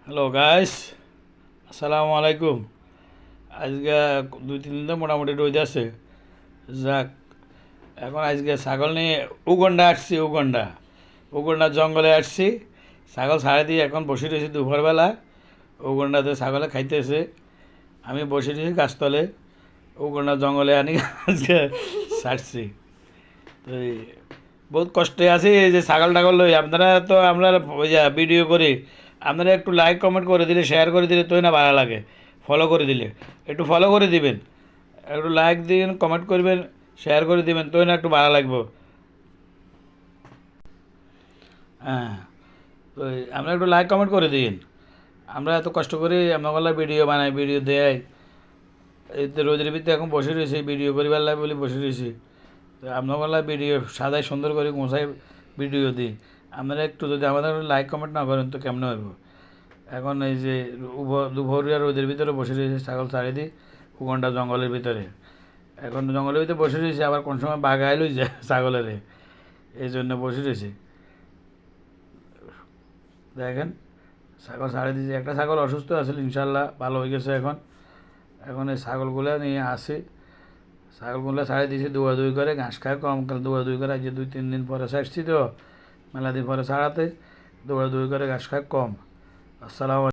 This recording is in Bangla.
হ্যালো গাইস, আসসালামু আলাইকুম। আজকে 2-3 দিন তো মোটামুটি রোদ আছে। যাক, এখন আজকে ছাগল নিয়ে উগন্ডা আসছি। উগন্ডা জঙ্গলে আসছি। ছাগল ছাড়ে দিয়ে এখন বসে রয়েছি দুপুরবেলা। উগন্ডাতে ছাগলে খাইতেছে, আমি বসে রয়েছি গাছতলে। উগন্ডা জঙ্গলে আনি আজকে ছাড়ছি। তো বহুত কষ্টে আছি এই যে ছাগল টাগল লই। আপনারা তো আমরা ভিডিও করি, আপনারা একটু লাইক কমেন্ট করে দিলে, শেয়ার করে দিলে তোই না ভালো লাগে। ফলো করে দিলে একটু ফলো করে দিবেন, একটু লাইক দিন, কমেন্ট করবেন, শেয়ার করে দিবেন, তোই না একটু ভালো লাগবো। হ্যাঁ, তো আমরা একটু লাইক কমেন্ট করে দিন। আমরা এত কষ্ট করে আমরা ভিডিও বানাই, ভিডিও দেয়। এই তো রোদের ভিতরে এখন বসে রয়েছি, ভিডিও করিবার লাগে বলে বসে রয়েছি। তো আপনার ভিডিও সাদাই সুন্দর করে গোছাই ভিডিও দিই। আপনারা একটু যদি আমাদের লাইক কমেন্ট না করেন তো কেমন হইব। এখন এই যে দুপুরিয়া রোদের ভিতরে বসে রয়েছে, ছাগল ছাড়ি দিই উগন্ডা জঙ্গলের ভিতরে। এখন জঙ্গলের ভিতরে বসে রয়েছে, আবার কোন সময় বাঘ আইলই যায় ছাগলের, এই জন্য বসে রয়েছে। দেখেন, ছাগল ছাড়ি দিয়েছে। একটা ছাগল অসুস্থ আছিল, ইনশাল্লাহ ভালো হয়ে গেছে এখন। এখন এই ছাগলগুলো নিয়ে আসি। ছাগলগুলো ছাড়ি দিয়েছি দৌড়াদৌড়ি করে, ঘাস খায় কম, দৌড়াদৌড়ি করে। আজ 2-3 দিন পরে ছাড়ছি তো, মেলা দিন পরে ছাড়াতে দৌড়াদৌড়ি করে ঘাস খায় কম। আসসালামু